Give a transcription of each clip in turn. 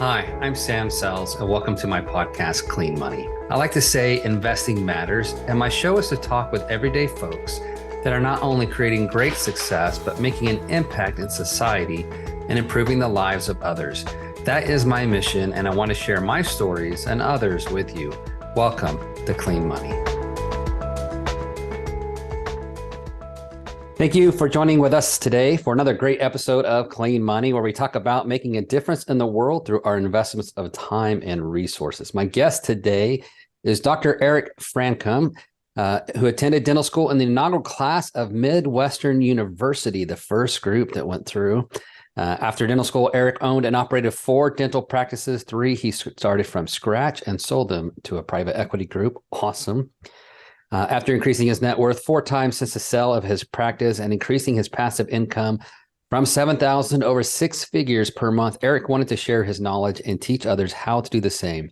Hi, I'm Sam Sells, and welcome to my podcast, Clean Money. I like to say investing matters, and my show is to talk with everyday folks that are not only creating great success, but making an impact in society and improving the lives of others. That is my mission, and I want to share my stories and others with you. Welcome to Clean Money. Thank you for joining with us today for another great episode of Clean Money, where we talk about making a difference in the world through our investments of time and resources. My guest today is Dr. Eric Francom, who attended dental school in the inaugural class of Midwestern University, the first group that went through. After dental school, Eric owned and operated 4 dental practices. 3 he started from scratch and sold them to a private equity group. Awesome. After increasing his net worth 4 times since the sale of his practice and increasing his passive income from $7,000 over 6 figures per month, Eric wanted to share his knowledge and teach others how to do the same.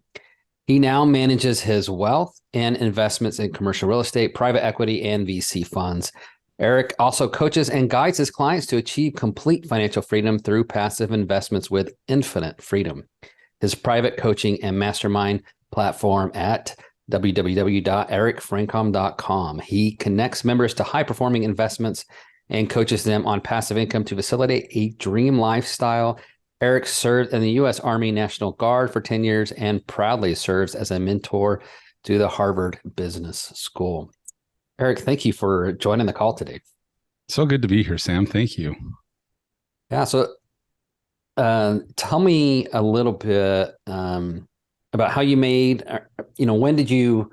He now manages his wealth and investments in commercial real estate, private equity, and VC funds. Eric also coaches and guides his clients to achieve complete financial freedom through passive investments with infinite freedom. His private coaching and mastermind platform at www.ericfrancom.com. He connects members to high-performing investments and coaches them on passive income to facilitate a dream lifestyle. Eric served in the U.S. Army National Guard for 10 years and proudly serves as a mentor to the Harvard Business School. Eric, thank you for joining the call today. So good to be here, Sam. Thank you. Yeah, so tell me a little bit about how you made, when did you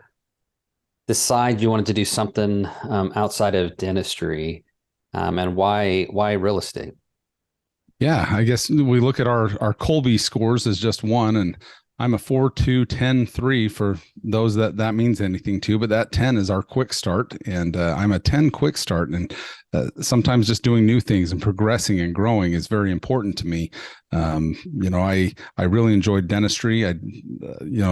decide you wanted to do something outside of dentistry, and why real estate? Yeah, I guess we look at our Colby scores as just one, and I'm a 4.2, 10.3 for those that means anything to, but that 10 is our quick start, and I'm a 10 quick start, and sometimes just doing new things and progressing and growing is very important to me. I really enjoyed dentistry.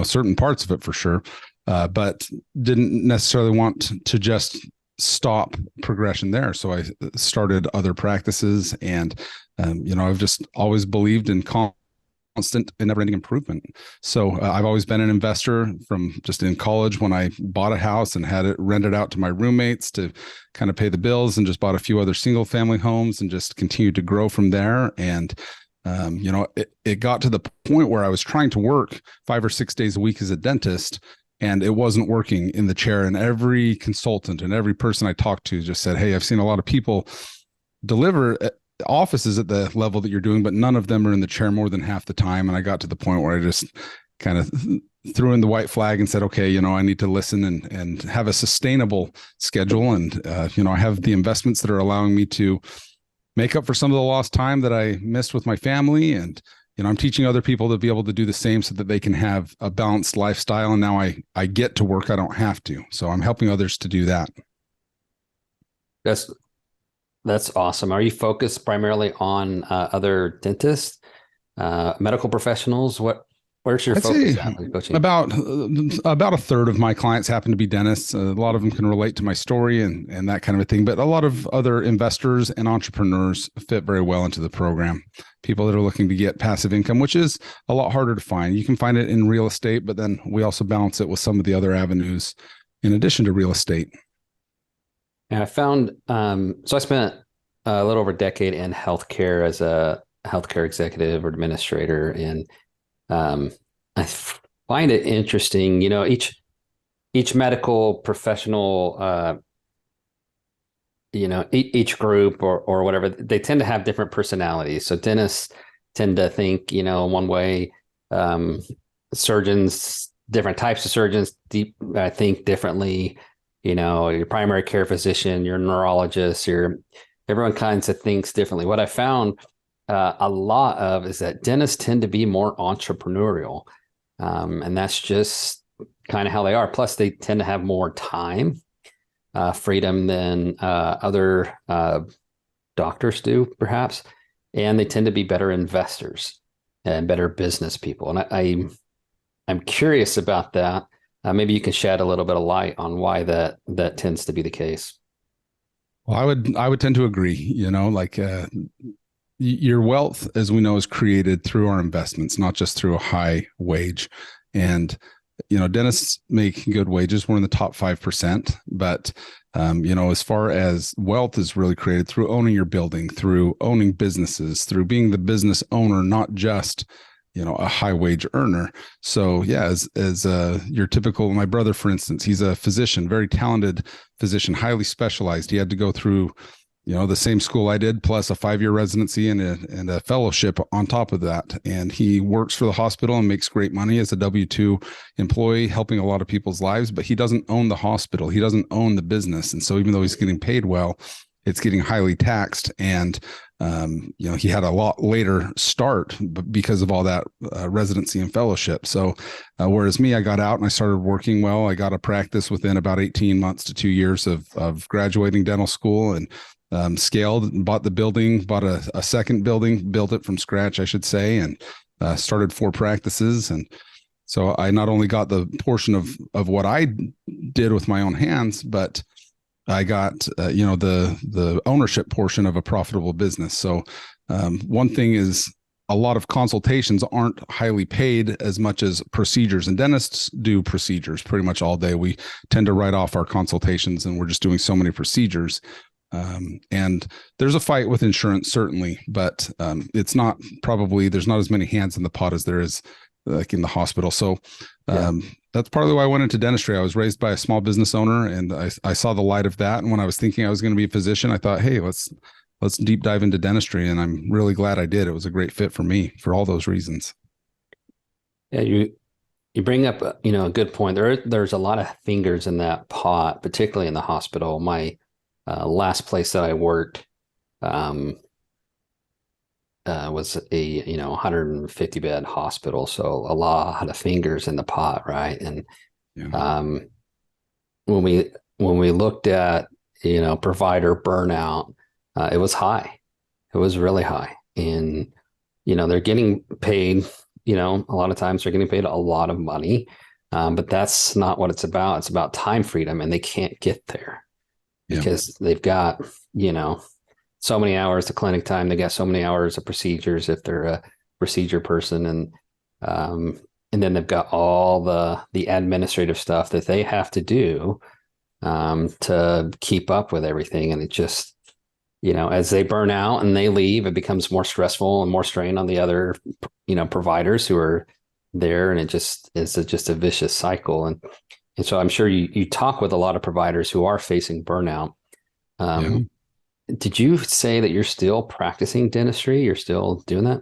Certain parts of it for sure, but didn't necessarily want to just stop progression there. So I started other practices, and I've just always believed in constant and never-ending improvement. So I've always been an investor from just in college when I bought a house and had it rented out to my roommates to kind of pay the bills, and just bought a few other single-family homes and just continued to grow from there. And it got to the point where I was trying to work 5 or 6 days a week as a dentist, and it wasn't working in the chair. And every consultant and every person I talked to just said, "Hey, I've seen a lot of people deliver offices at the level that you're doing, but none of them are in the chair more than half the time." And I got to the point where I just kind of threw in the white flag and said, okay, I need to listen and have a sustainable schedule. And, I have the investments that are allowing me to make up for some of the lost time that I missed with my family. And, I'm teaching other people to be able to do the same so that they can have a balanced lifestyle. And now I get to work. I don't have to. So I'm helping others to do that. That's awesome. Are you focused primarily on other dentists, medical professionals? Where's your focus at with coaching? About a third of my clients happen to be dentists. A lot of them can relate to my story and that kind of a thing. But a lot of other investors and entrepreneurs fit very well into the program. People that are looking to get passive income, which is a lot harder to find. You can find it in real estate, but then we also balance it with some of the other avenues in addition to real estate. And I found, so I spent a little over a decade in healthcare as a healthcare executive or administrator. And I find it interesting, each medical professional, each group or whatever, they tend to have different personalities. So dentists tend to think, one way, surgeons, different types of surgeons, I think differently. Your primary care physician, your neurologist, everyone kinds of thinks differently. What I found a lot of is that dentists tend to be more entrepreneurial. And that's just kind of how they are. Plus, they tend to have more time, freedom than other doctors do, perhaps. And they tend to be better investors and better business people. And I'm curious about that. Maybe you can shed a little bit of light on why that tends to be the case. Well, I would tend to agree, your wealth, as we know, is created through our investments, not just through a high wage. And, dentists make good wages. We're in the top 5%, but, as far as wealth is really created through owning your building, through owning businesses, through being the business owner, not just, a high wage earner. So yeah, as your typical, my brother, for instance, he's a physician, very talented physician, highly specialized. He had to go through the same school I did, plus a 5-year residency and a fellowship on top of that. And he works for the hospital and makes great money as a W-2 employee, helping a lot of people's lives, but he doesn't own the hospital. He doesn't own the business. And so even though he's getting paid well, it's getting highly taxed. And, he had a lot later start because of all that residency and fellowship. So whereas me, I got out and I started working well. I got a practice within about 18 months to 2 years of graduating dental school, and scaled, bought the building, bought a second building, built it from scratch, I should say, and started 4 practices. And so I not only got the portion of what I did with my own hands, but I got, the ownership portion of a profitable business. So one thing is, a lot of consultations aren't highly paid as much as procedures, and dentists do procedures pretty much all day. We tend to write off our consultations, and we're just doing so many procedures. And there's a fight with insurance, certainly, but it's not there's not as many hands in the pot as there is like in the hospital. So that's partly why I went into dentistry. I was raised by a small business owner, and I saw the light of that. And when I was thinking I was going to be a physician, I thought, hey, let's deep dive into dentistry. And I'm really glad I did. It was a great fit for me for all those reasons. Yeah, you bring up a good point. There's a lot of fingers in that pot, particularly in the hospital. My last place that I worked was a 150 bed hospital, so a lot of fingers in the pot, right? And when we looked at provider burnout, it was high. It was really high, and they're getting paid. A lot of times they're getting paid a lot of money, but that's not what it's about. It's about time freedom, and they can't get there because they've got, so many hours of clinic time. They got so many hours of procedures if they're a procedure person. And then they've got all the administrative stuff that they have to do to keep up with everything. And it just, as they burn out and they leave, it becomes more stressful and more strain on the other, providers who are there. And it's just a vicious cycle. And so I'm sure you talk with a lot of providers who are facing burnout. Did you say that you're still practicing dentistry? You're still doing that?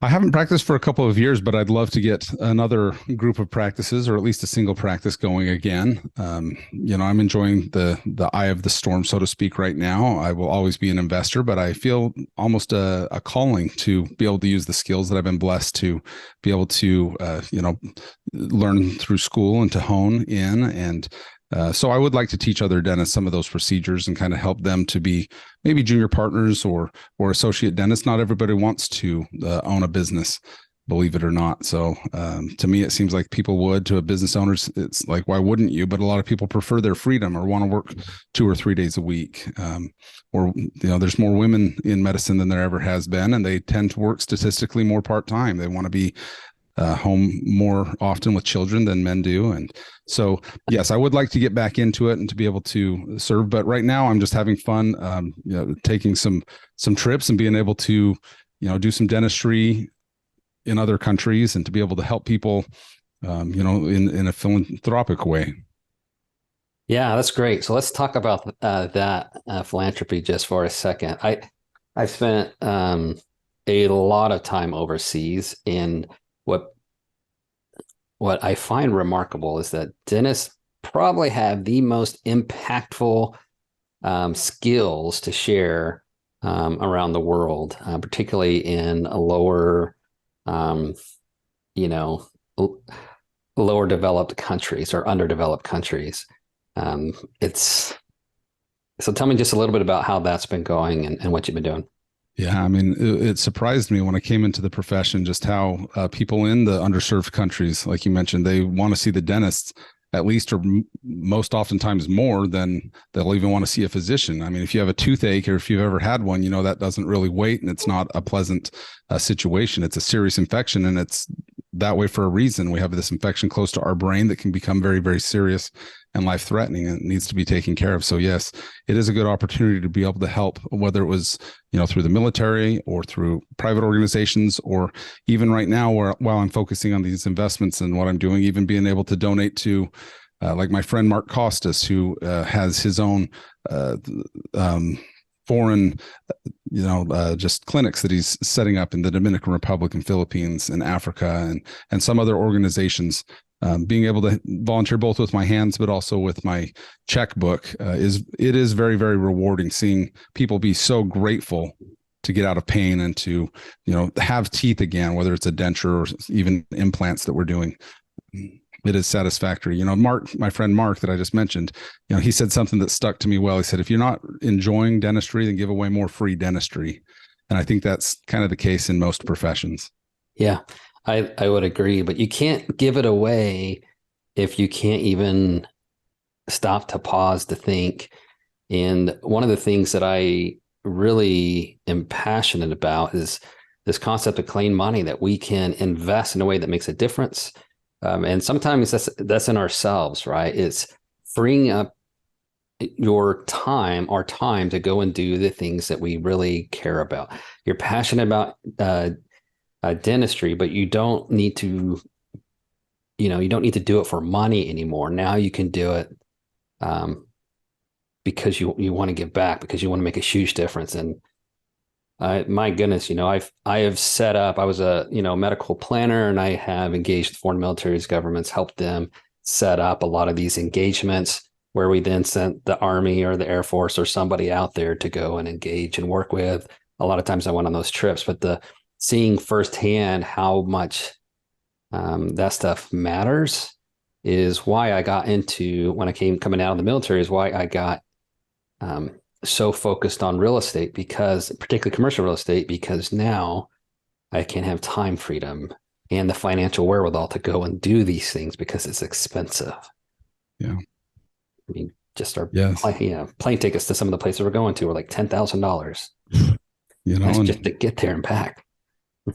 I haven't practiced for a couple of years, but I'd love to get another group of practices, or at least a single practice going again. I'm enjoying the eye of the storm, so to speak, right now. I will always be an investor, but I feel almost a calling to be able to use the skills that I've been blessed to be able to, learn through school and to hone in. And so I would like to teach other dentists some of those procedures and kind of help them to be maybe junior partners or associate dentists. Not everybody wants to own a business, believe it or not. So to me, it seems like people would. To a business owners, it's like, why wouldn't you? But a lot of people prefer their freedom or want to work 2 or 3 days a week. There's more women in medicine than there ever has been, and they tend to work statistically more part-time. They want to be home more often with children than men do. And so, yes, I would like to get back into it and to be able to serve. But right now I'm just having fun, taking some trips and being able to, do some dentistry in other countries and to be able to help people, in a philanthropic way. Yeah, that's great. So let's talk about that philanthropy just for a second. I spent a lot of time overseas, and what I find remarkable is that dentists probably have the most impactful skills to share around the world, particularly in a lower developed countries or underdeveloped countries. So tell me just a little bit about how that's been going and what you've been doing. Yeah, I mean, it surprised me when I came into the profession just how people in the underserved countries, like you mentioned, they want to see the dentists at least or most oftentimes more than they'll even want to see a physician. I mean, if you have a toothache or if you've ever had one, that doesn't really wait, and it's not a pleasant situation. It's a serious infection, and it's that way for a reason. We have this infection close to our brain that can become very, very serious and life-threatening, and it needs to be taken care of. So yes, it is a good opportunity to be able to help, whether it was through the military or through private organizations, or even right now while I'm focusing on these investments and what I'm doing, even being able to donate to like my friend Mark Costas, who has his own foreign just clinics that he's setting up in the Dominican Republic and Philippines and Africa and some other organizations. Being able to volunteer both with my hands, but also with my checkbook is very, very rewarding, seeing people be so grateful to get out of pain and to, have teeth again, whether it's a denture or even implants that we're doing. It is satisfactory. Mark, my friend Mark that I just mentioned, he said something that stuck to me well. He said, if you're not enjoying dentistry, then give away more free dentistry. And I think that's kind of the case in most professions. Yeah. I would agree, but you can't give it away if you can't even stop to pause to think. And one of the things that I really am passionate about is this concept of clean money, that we can invest in a way that makes a difference. And sometimes that's in ourselves, right? It's freeing up our time to go and do the things that we really care about. You're passionate about dentistry, but you don't need to do it for money anymore. Now you can do it because you want to give back, because you want to make a huge difference. And my goodness, I have set up, I was a medical planner, and I have engaged with foreign militaries, governments, helped them set up a lot of these engagements where we then sent the Army or the Air Force or somebody out there to go and engage and work with. A lot of times I went on those trips, but seeing firsthand how much that stuff matters is why I got into, when I coming out of the military, is why I got so focused on real estate, because particularly commercial real estate, because now I can have time freedom and the financial wherewithal to go and do these things, because it's expensive. Yeah. I mean, just our plane tickets to some of the places we're going to are like $10,000. That's just to get there and back.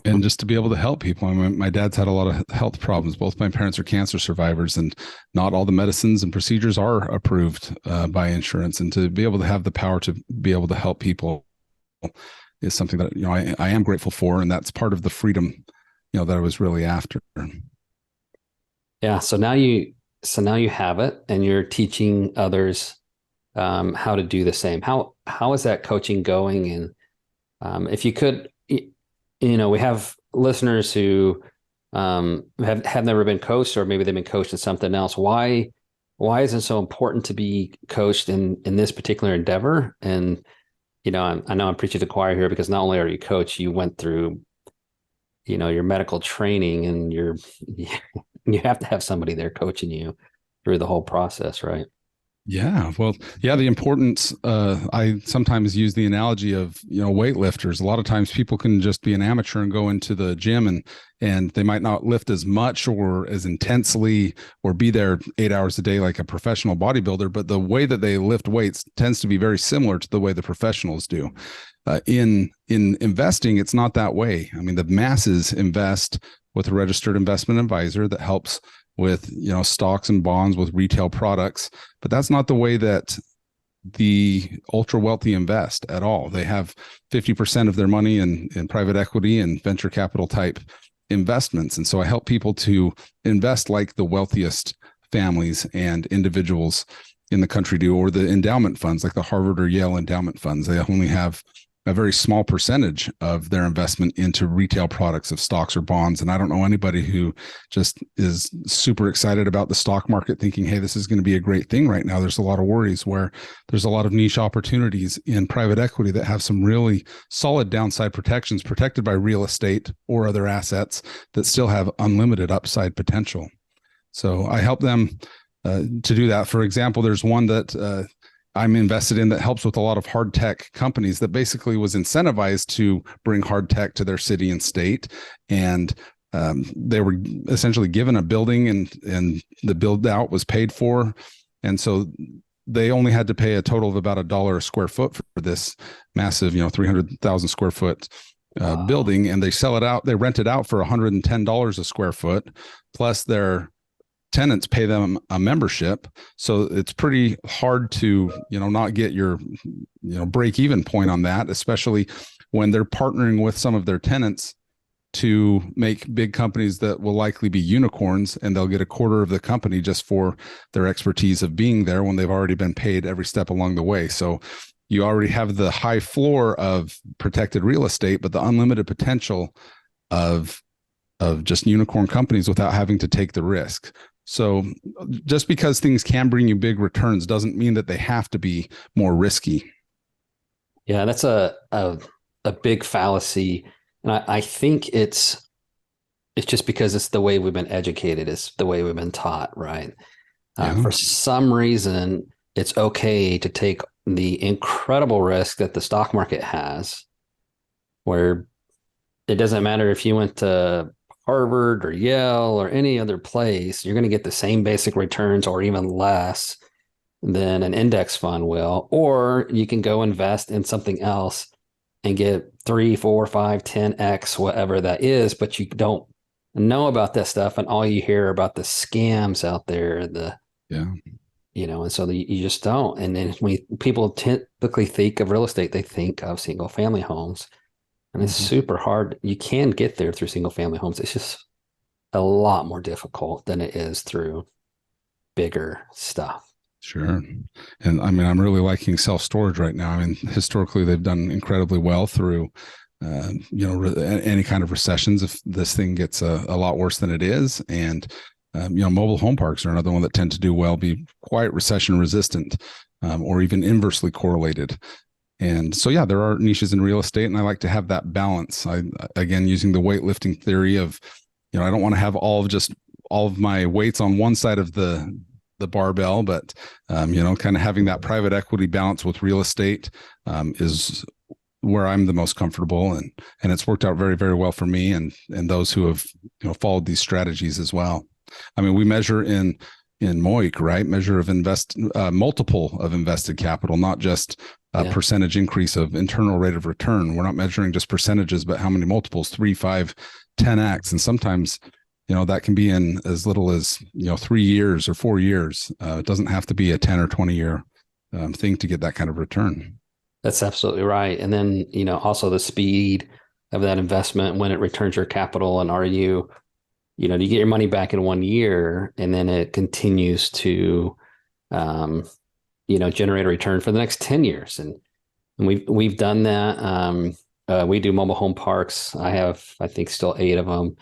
And just to be able to help people. I mean, my dad's had a lot of health problems. Both my parents are cancer survivors, and not all the medicines and procedures are approved by insurance. And to be able to have the power to be able to help people is something that, I am grateful for. And that's part of the freedom, that I was really after. Yeah. So now you have it, and you're teaching others how to do the same. How is that coaching going? And if you could, we have listeners who have never been coached, or maybe they've been coached in something else. Why is it so important to be coached in this particular endeavor? And, I know I'm preaching to the choir here, because not only are you coached, you went through, your medical training, and you have to have somebody there coaching you through the whole process, right? Yeah. Well, yeah, the importance, I sometimes use the analogy of, weightlifters. A lot of times people can just be an amateur and go into the gym and they might not lift as much or as intensely or be there 8 hours a day like a professional bodybuilder, but the way that they lift weights tends to be very similar to the way the professionals do. In investing, it's not that way. I mean, the masses invest with a registered investment advisor that helps with, stocks and bonds, with retail products, but that's not the way that the ultra wealthy invest at all. They have 50% of their money in private equity and venture capital type investments. And so I help people to invest like the wealthiest families and individuals in the country do, or the endowment funds, like the Harvard or Yale endowment funds. They only have a very small percentage of their investment into retail products of stocks or bonds. And I don't know anybody who just is super excited about the stock market thinking, hey, this is going to be a great thing right now. There's a lot of worries, where there's a lot of niche opportunities in private equity that have some really solid downside protections, protected by real estate or other assets that still have unlimited upside potential. So I help them to do that. For example, there's one that I'm invested in that helps with a lot of hard tech companies that basically was incentivized to bring hard tech to their city and state. And They were essentially given a building, and the build out was paid for. And so they only had to pay a total of about $1 a square foot for this massive, 300,000 square foot building. And they rent it out for $110 a square foot, plus their tenants pay them a membership. So it's pretty hard to, not get your, break even point on that, especially when they're partnering with some of their tenants to make big companies that will likely be unicorns, and they'll get a quarter of the company just for their expertise of being there when they've already been paid every step along the way. So you already have the high floor of protected real estate, but the unlimited potential of just unicorn companies without having to take the risk. So just because things can bring you big returns doesn't mean that they have to be more risky. Yeah, that's a big fallacy. And I think it's just because it's the way we've been educated, it's the way we've been taught, right? For some reason, it's okay to take the incredible risk that the stock market has, where it doesn't matter if you went to Harvard or Yale or any other place, you're going to get the same basic returns or even less than an index fund will. Or you can go invest in something else and get 3, 4, 5, 10x, whatever that is, but you don't know about that stuff. And all you hear about the scams out there, and so you just don't. And then when people typically think of real estate, they think of single family homes. And it's super hard. You can get there through single family homes. It's just a lot more difficult than it is through bigger stuff. Sure. And I mean, I'm really liking self-storage right now. I mean, historically, they've done incredibly well through, any kind of recessions if this thing gets a lot worse than it is. And, mobile home parks are another one that tend to do well, be quite recession resistant, or even inversely correlated. And so, there are niches in real estate, and I like to have that balance. Again, using the weightlifting theory of, I don't want to have all of my weights on one side of the barbell, but kind of having that private equity balance with real estate is where I'm the most comfortable, and it's worked out very, very well for me and those who have followed these strategies as well. I mean, we measure in MOIC, right? Measure of multiple of invested capital, not just a percentage increase of internal rate of return. We're not measuring just percentages, but how many multiples, 3, 5, 10x, and sometimes that can be in as little as 3 years or 4 years. It doesn't have to be a 10 or 20 year thing to get that kind of return. That's absolutely right. And then also the speed of that investment when it returns your capital, and are you do you get your money back in 1 year, and then it continues to generate a return for the next 10 years. And we've done that. We do mobile home parks. I think still 8 of them.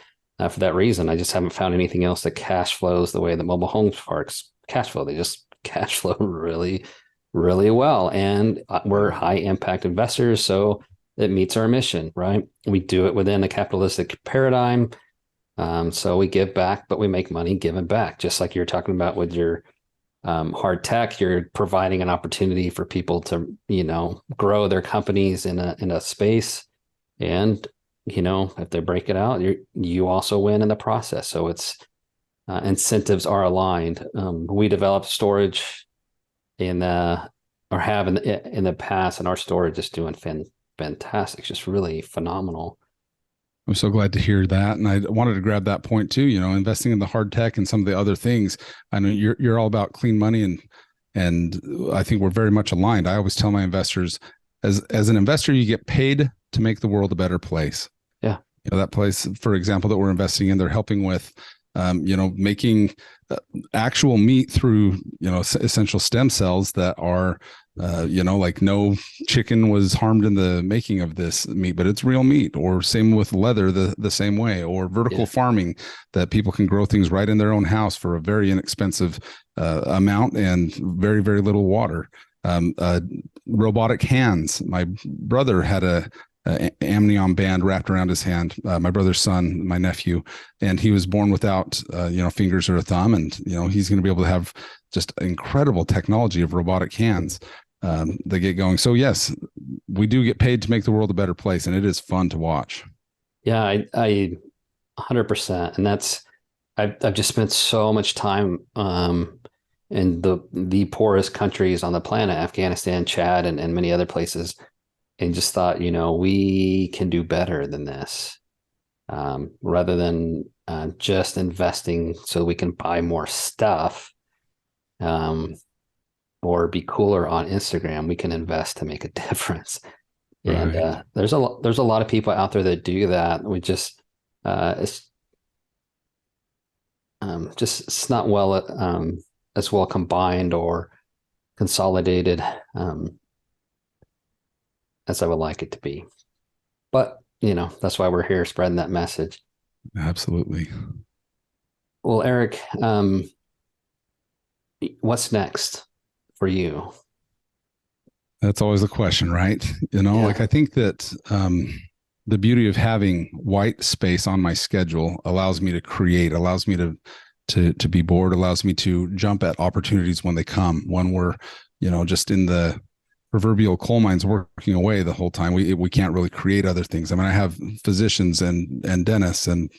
For that reason, I just haven't found anything else that cash flows the way that mobile home parks cash flow. They just cash flow really, really well. And we're high impact investors, so it meets our mission, right? We do it within a capitalistic paradigm. So we give back, but we make money giving back. Just like you're talking about with your hard tech, you're providing an opportunity for people to, grow their companies in a space. And if they break it out, you also win in the process. So it's incentives are aligned. We developed storage have in the past, and our storage is doing fantastic. It's just really phenomenal. I'm so glad to hear that. And I wanted to grab that point too, investing in the hard tech and some of the other things. I know you're all about clean money, and I think we're very much aligned. I always tell my investors, as an investor, you get paid to make the world a better place. Yeah. That place, for example, that we're investing in, they're helping with, making actual meat through, essential stem cells that are, like no chicken was harmed in the making of this meat, but it's real meat. Or same with leather, the same way, or vertical farming, that people can grow things right in their own house for a very inexpensive amount and very, very little water. Robotic hands. My brother had a amnion band wrapped around his hand, my brother's son, my nephew, and he was born without fingers or a thumb, and he's going to be able to have just incredible technology of robotic hands that get going. So yes, we do get paid to make the world a better place, and it is fun to watch. Yeah, I 100%. And I've just spent so much time in the poorest countries on the planet, Afghanistan, Chad, and many other places, and just thought, we can do better than this, rather than just investing so we can buy more stuff, or be cooler on Instagram. We can invest to make a difference. And Right. there's a lot of people out there that do that. We just it's not as well combined or consolidated as I would like it to be. But that's why we're here spreading that message. Absolutely. Well, Eric, what's next for you? That's always the question, right? Yeah. Like I think that the beauty of having white space on my schedule allows me to create, allows me to be bored, allows me to jump at opportunities when they come. When we're, just in the proverbial coal mines working away the whole time, we can't really create other things. I mean, I have physicians and dentists and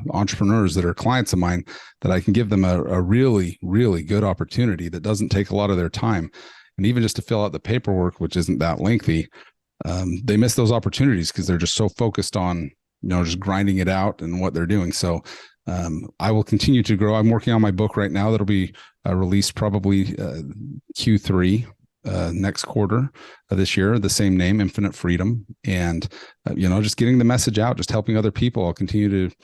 entrepreneurs that are clients of mine that I can give them a really, really good opportunity that doesn't take a lot of their time. And even just to fill out the paperwork, which isn't that lengthy, they miss those opportunities because they're just so focused on, just grinding it out and what they're doing. So I will continue to grow. I'm working on my book right now that'll be released probably Q3 next quarter of this year, the same name, Infinite Freedom. And, just getting the message out, just helping other people. I'll continue to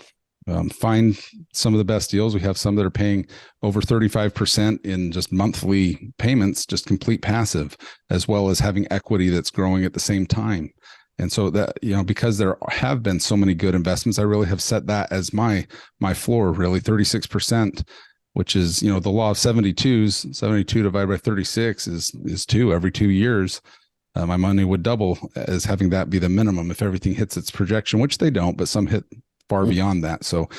find some of the best deals. We have some that are paying over 35% in just monthly payments, just complete passive, as well as having equity that's growing at the same time. And so that, because there have been so many good investments, I really have set that as my floor, really 36%, which is, the law of 72s. 72 divided by 36 is 2 every 2 years. My money would double as having that be the minimum if everything hits its projection, which they don't, but some hit far beyond that. So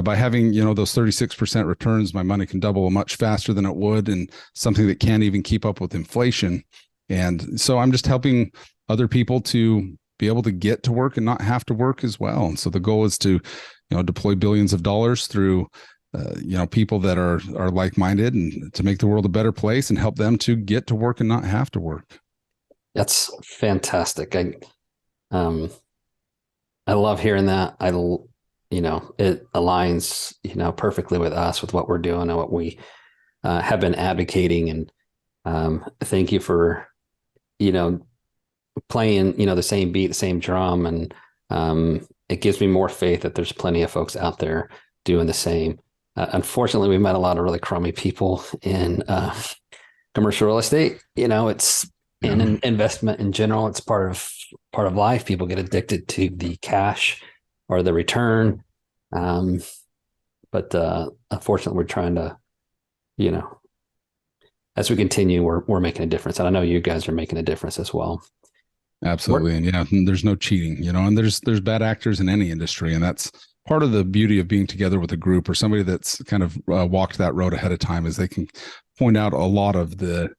by having, those 36% returns, my money can double much faster than it would, and something that can't even keep up with inflation. And so I'm just helping other people to be able to get to work and not have to work as well. And so the goal is to, deploy billions of dollars through, people that are like-minded, and to make the world a better place and help them to get to work and not have to work. That's fantastic. I love hearing that. It aligns, perfectly with us, with what we're doing and what we have been advocating. And thank you for, playing, the same beat, the same drum. And it gives me more faith that there's plenty of folks out there doing the same. Unfortunately, we met a lot of really crummy people in commercial real estate. It's in an investment in general. It's part of life. People get addicted to the cash or the return. But unfortunately, we're trying to, as we continue, we're making a difference. And I know you guys are making a difference as well. Absolutely. And there's no cheating, and there's bad actors in any industry. And that's part of the beauty of being together with a group or somebody that's kind of walked that road ahead of time, is they can point out a lot of the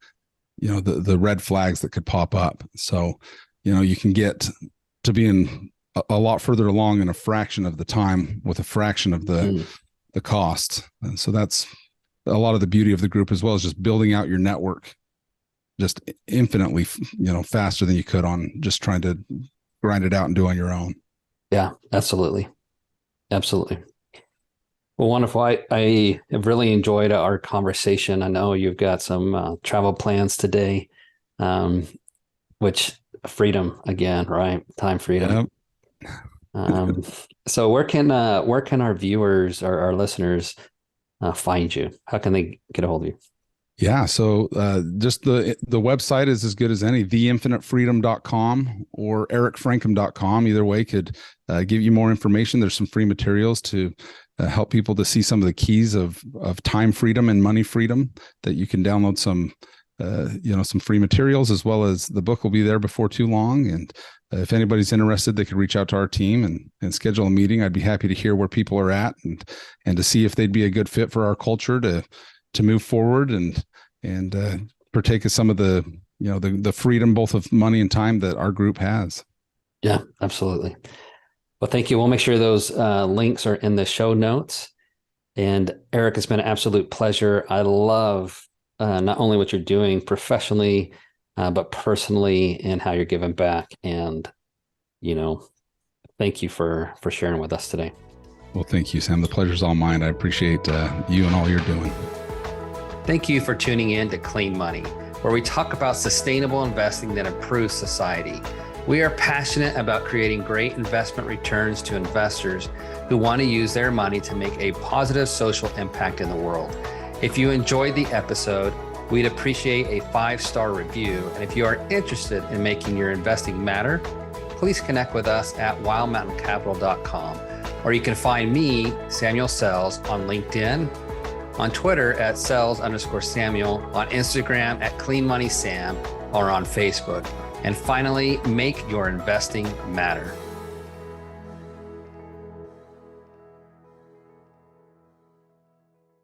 red flags that could pop up. So, you can get to being a lot further along in a fraction of the time with a fraction of the cost. And so that's a lot of the beauty of the group, as well as just building out your network just infinitely, faster than you could on just trying to grind it out and do on your own. Yeah, absolutely. Absolutely. Well, wonderful. I have really enjoyed our conversation. I know you've got some travel plans today, which freedom again, right? Time freedom. Yep. So where can our viewers or our listeners find you? How can they get a hold of you? Yeah. So just the website is as good as any, theinfinitefreedom.com or ericfrancom.com. Either way could give you more information. There's some free materials to help people to see some of the keys of time freedom and money freedom, that you can download some free materials, as well as the book will be there before too long. And if anybody's interested, they could reach out to our team and schedule a meeting. I'd be happy to hear where people are at and to see if they'd be a good fit for our culture to move forward and partake of some of the the freedom, both of money and time, that our group has. Yeah, absolutely. Well, thank you. We'll make sure those links are in the show notes. And Eric, it's been an absolute pleasure. I love not only what you're doing professionally, but personally, and how you're giving back. And, thank you for sharing with us today. Well, thank you, Sam. The pleasure's all mine. I appreciate you and all you're doing. Thank you for tuning in to Clean Money, where we talk about sustainable investing that improves society. We are passionate about creating great investment returns to investors who want to use their money to make a positive social impact in the world. If you enjoyed the episode, we'd appreciate a 5-star review. And if you are interested in making your investing matter, please connect with us at wildmountaincapital.com, or you can find me, Samuel Sells, on LinkedIn, on Twitter at Sells_Samuel, on Instagram at Clean Money Sam, or on Facebook. And finally, make your investing matter.